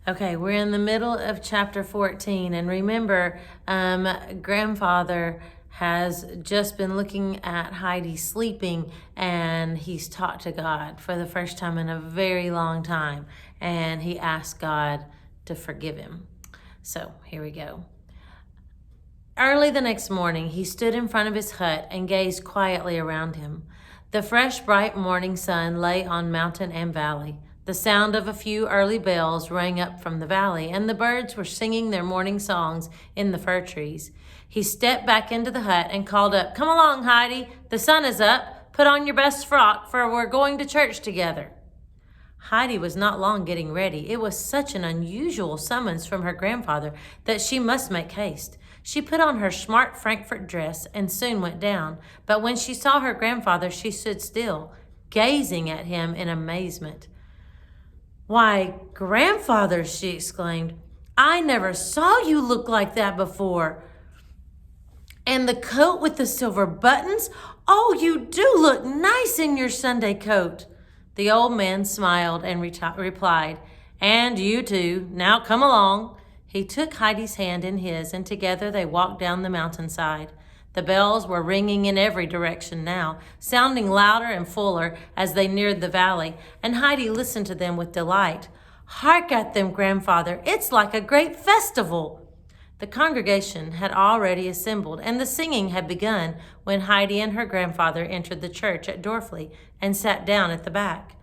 Okay, we're in the middle of chapter 14, and remember, grandfather has just been looking at Heidi sleeping, and he's talked to God for the first time in a very long time, and he asked God to forgive him. So here we go. Early the next morning, he stood in front of his hut and gazed quietly around him. The fresh, bright morning sun lay on mountain and valley. The sound of a few early bells rang up from the valley, and the birds were singing their morning songs in the fir trees. He stepped back into the hut and called up, "Come along, Heidi. The sun is up. Put on your best frock, for we're going to church together." Heidi was not long getting ready. It was such an unusual summons from her grandfather that she must make haste. She put on her smart Frankfurt dress and soon went down. But when she saw her grandfather, she stood still, gazing at him in amazement. "Why, grandfather," she exclaimed, "I never saw you look like that before. And the coat with the silver buttons? Oh, you do look nice in your Sunday coat." The old man smiled and replied, "And you too. Now come along." He took Heidi's hand in his, and together they walked down the mountainside. The bells were ringing in every direction now, sounding louder and fuller as they neared the valley, and Heidi listened to them with delight. "Hark at them, grandfather. It's like a great festival." The congregation had already assembled, and the singing had begun when Heidi and her grandfather entered the church at Dorfley and sat down at the back.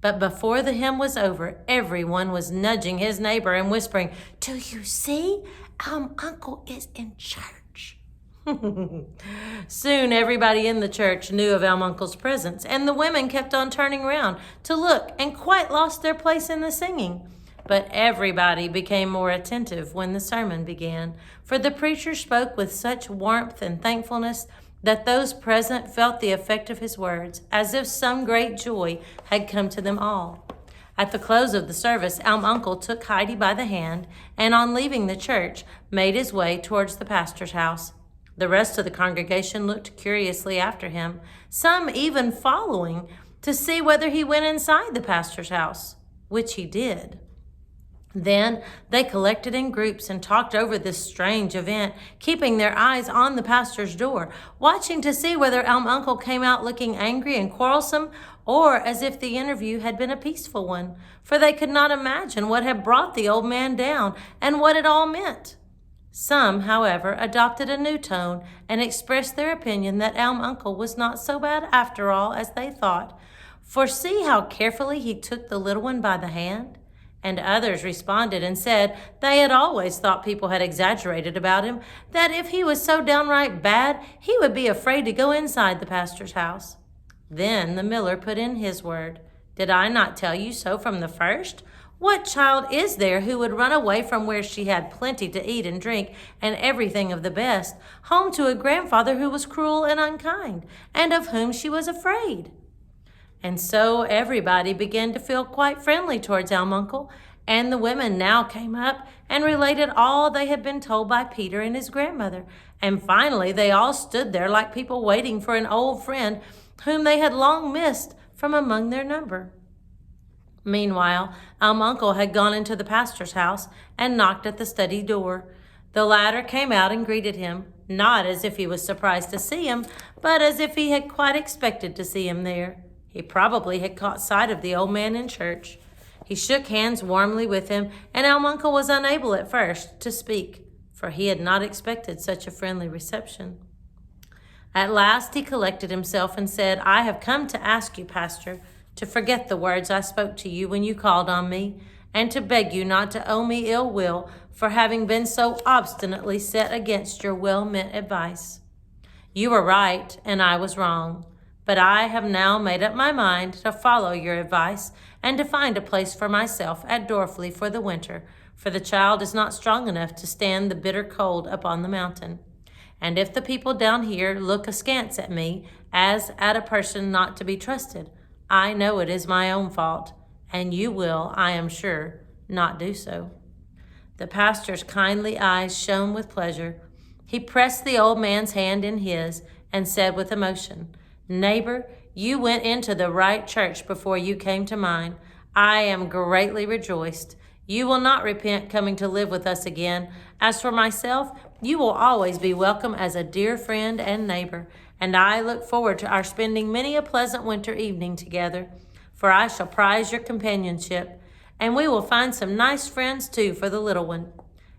But before the hymn was over, everyone was nudging his neighbor and whispering, "Do you see? Uncle is in church." Soon everybody in the church knew of Uncle's presence, and the women kept on turning around to look and quite lost their place in the singing. But everybody became more attentive when the sermon began, for the preacher spoke with such warmth and thankfulness that those present felt the effect of his words, as if some great joy had come to them all. At the close of the service, Uncle took Heidi by the hand, and on leaving the church, made his way towards the pastor's house. The rest of the congregation looked curiously after him, some even following to see whether he went inside the pastor's house, which he did. Then they collected in groups and talked over this strange event, keeping their eyes on the pastor's door, watching to see whether Uncle came out looking angry and quarrelsome, or as if the interview had been a peaceful one, for they could not imagine what had brought the old man down and what it all meant. Some, however, adopted a new tone and expressed their opinion that Uncle was not so bad after all as they thought, for see how carefully he took the little one by the hand. And others responded and said they had always thought people had exaggerated about him, that if he was so downright bad, he would be afraid to go inside the pastor's house. Then the miller put in his word. "Did I not tell you so from the first? What child is there who would run away from where she had plenty to eat and drink and everything of the best, home to a grandfather who was cruel and unkind, and of whom she was afraid?" And so everybody began to feel quite friendly towards Uncle, and the women now came up and related all they had been told by Peter and his grandmother. And finally they all stood there like people waiting for an old friend whom they had long missed from among their number. Meanwhile, Uncle had gone into the pastor's house and knocked at the study door. The latter came out and greeted him, not as if he was surprised to see him, but as if he had quite expected to see him there. He probably had caught sight of the old man in church. He shook hands warmly with him, and Uncle was unable at first to speak, for he had not expected such a friendly reception. At last he collected himself and said, "I have come to ask you, Pastor, to forget the words I spoke to you when you called on me, and to beg you not to owe me ill will for having been so obstinately set against your well-meant advice. You were right, and I was wrong. But I have now made up my mind to follow your advice and to find a place for myself at Dorfley for the winter, for the child is not strong enough to stand the bitter cold up on the mountain. And if the people down here look askance at me, as at a person not to be trusted, I know it is my own fault, and you will, I am sure, not do so." The pastor's kindly eyes shone with pleasure. He pressed the old man's hand in his and said with emotion, "Neighbor, you went into the right church before you came to mine. I am greatly rejoiced. You will not repent coming to live with us again. As for myself, you will always be welcome as a dear friend and neighbor, and I look forward to our spending many a pleasant winter evening together, for I shall prize your companionship, and we will find some nice friends too for the little one."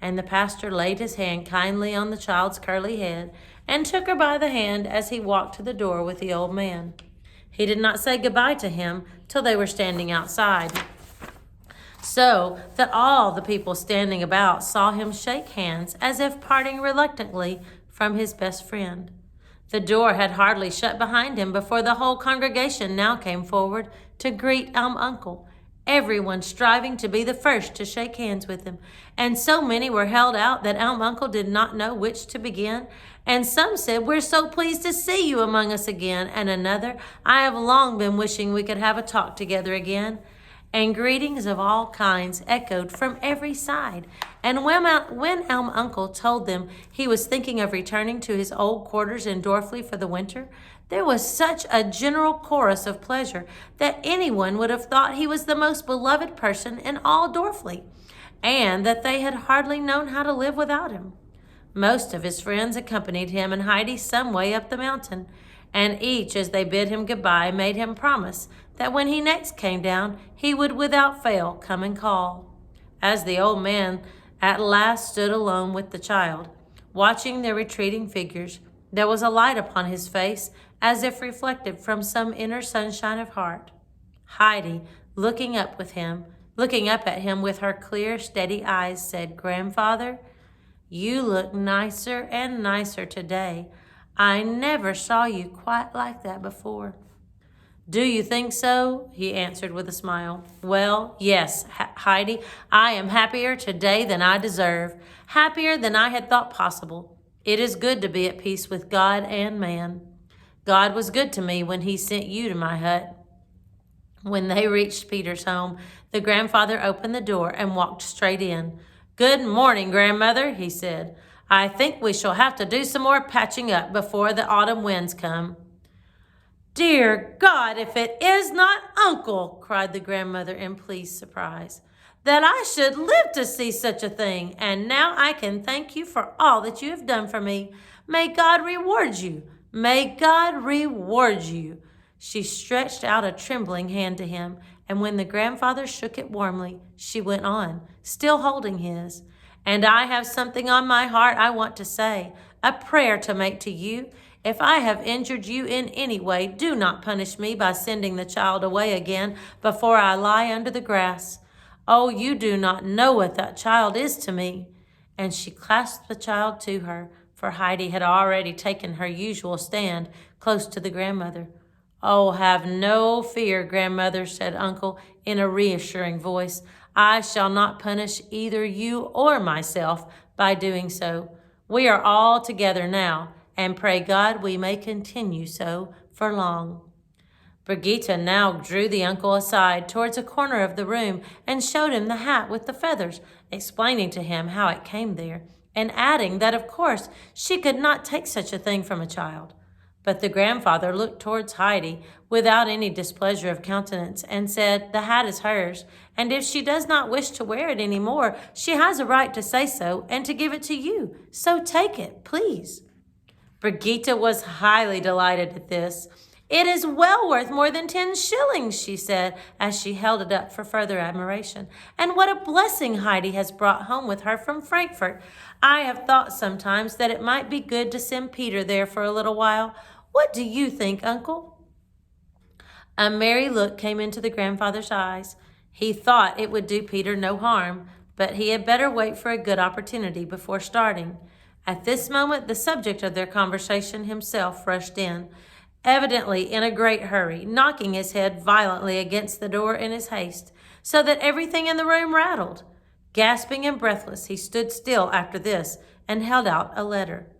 And the pastor laid his hand kindly on the child's curly head and took her by the hand as he walked to the door with the old man. He did not say goodbye to him till they were standing outside, so that all the people standing about saw him shake hands as if parting reluctantly from his best friend. The door had hardly shut behind him before the whole congregation now came forward to greet Uncle, everyone striving to be the first to shake hands with him, and so many were held out that Uncle did not know which to begin, and some said, "We're so pleased to see you among us again," and another, "I have long been wishing we could have a talk together again." And greetings of all kinds echoed from every side. And when Uncle told them he was thinking of returning to his old quarters in Dorfley for the winter, there was such a general chorus of pleasure that anyone would have thought he was the most beloved person in all Dorfley, and that they had hardly known how to live without him. Most of his friends accompanied him and Heidi some way up the mountain, and each, as they bid him goodbye, made him promise that when he next came down, he would without fail come and call. As the old man at last stood alone with the child, watching their retreating figures, there was a light upon his face as if reflected from some inner sunshine of heart. Heidi, looking up at him with her clear, steady eyes, said, "Grandfather, you look nicer and nicer today. I never saw you quite like that before." "Do you think so?" he answered with a smile. "Well, yes, Heidi, I am happier today than I deserve, happier than I had thought possible. It is good to be at peace with God and man. God was good to me when he sent you to my hut." When they reached Peter's home, the grandfather opened the door and walked straight in. "Good morning, grandmother," he said. "I think we shall have to do some more patching up before the autumn winds come." "Dear God, if it is not Uncle!" cried the grandmother in pleased surprise. "That I should live to see such a thing! And now I can thank you for all that you have done for me. May God reward you! May God reward you!" She stretched out a trembling hand to him, and when the grandfather shook it warmly, she went on, still holding his. "And I have something on my heart I want to say, a prayer to make to you. If I have injured you in any way, do not punish me by sending the child away again before I lie under the grass. Oh, you do not know what that child is to me." And she clasped the child to her, for Heidi had already taken her usual stand close to the grandmother. "Oh, have no fear, grandmother," said Uncle in a reassuring voice. "I shall not punish either you or myself by doing so. We are all together now, and pray God we may continue so for long." Brigitte now drew the uncle aside towards a corner of the room and showed him the hat with the feathers, explaining to him how it came there, and adding that of course she could not take such a thing from a child. But the grandfather looked towards Heidi without any displeasure of countenance and said, "The hat is hers, and if she does not wish to wear it any more, she has a right to say so and to give it to you. So take it, please." Brigitte was highly delighted at this. "It is well worth more than 10 shillings, she said, as she held it up for further admiration. "And what a blessing Heidi has brought home with her from Frankfurt. I have thought sometimes that it might be good to send Peter there for a little while. What do you think, Uncle?" A merry look came into the grandfather's eyes. He thought it would do Peter no harm, but he had better wait for a good opportunity before starting. At this moment, the subject of their conversation himself rushed in, evidently in a great hurry, knocking his head violently against the door in his haste, so that everything in the room rattled. Gasping and breathless, he stood still after this and held out a letter.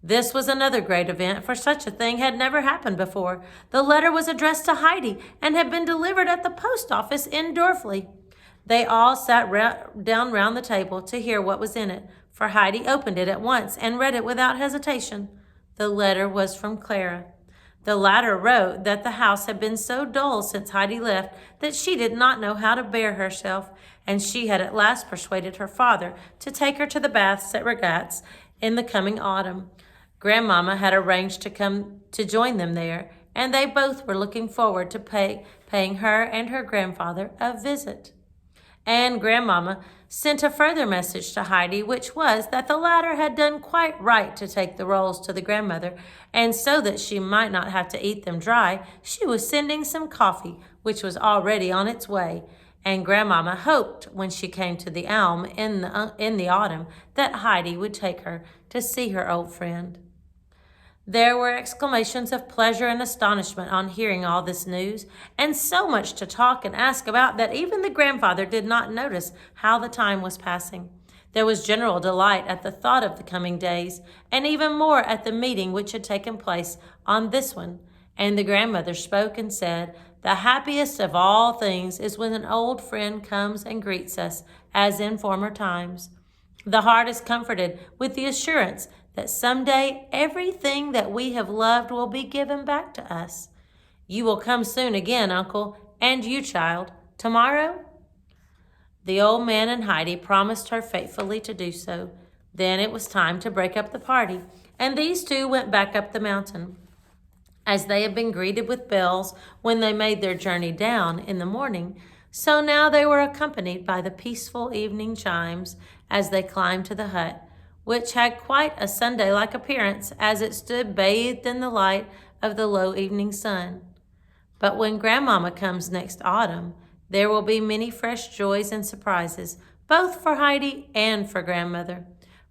This was another great event, for such a thing had never happened before. The letter was addressed to Heidi and had been delivered at the post office in Dorfley. They all sat down round the table to hear what was in it, for Heidi opened it at once and read it without hesitation. The letter was from Clara. The latter wrote that the house had been so dull since Heidi left that she did not know how to bear herself, and she had at last persuaded her father to take her to the baths at Regat's in the coming autumn. Grandmama had arranged to come to join them there, and they both were looking forward to paying her and her grandfather a visit. And Grandmama sent a further message to Heidi, which was that the latter had done quite right to take the rolls to the grandmother, and so that she might not have to eat them dry, she was sending some coffee, which was already on its way. And Grandmama hoped when she came to the elm in the autumn that Heidi would take her to see her old friend. There were exclamations of pleasure and astonishment on hearing all this news, and so much to talk and ask about that even the grandfather did not notice how the time was passing. There was general delight at the thought of the coming days, and even more at the meeting which had taken place on this one. And the grandmother spoke and said, "The happiest of all things is when an old friend comes and greets us, as in former times. The heart is comforted with the assurance that someday everything that we have loved will be given back to us. You will come soon again, Uncle, and you, child. Tomorrow?" The old man and Heidi promised her faithfully to do so. Then it was time to break up the party, and these two went back up the mountain. As they had been greeted with bells when they made their journey down in the morning, so now they were accompanied by the peaceful evening chimes as they climbed to the hut, which had quite a Sunday-like appearance as it stood bathed in the light of the low evening sun. But when Grandmama comes next autumn, there will be many fresh joys and surprises, both for Heidi and for Grandmother.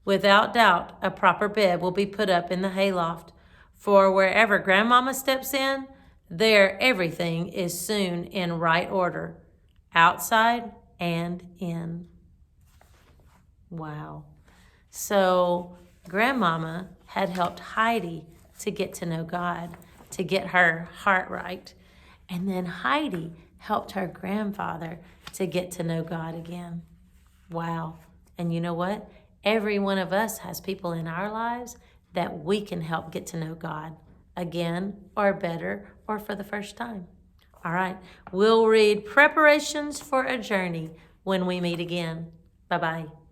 Without doubt, a proper bed will be put up in the hayloft, for wherever Grandmama steps in, there everything is soon in right order, outside and in. Wow. So Grandmama had helped Heidi to get to know God, to get her heart right. And then Heidi helped her grandfather to get to know God again. Wow. And you know what? Every one of us has people in our lives that we can help get to know God again or better or for the first time. All right. We'll read Preparations for a Journey when we meet again. Bye-bye.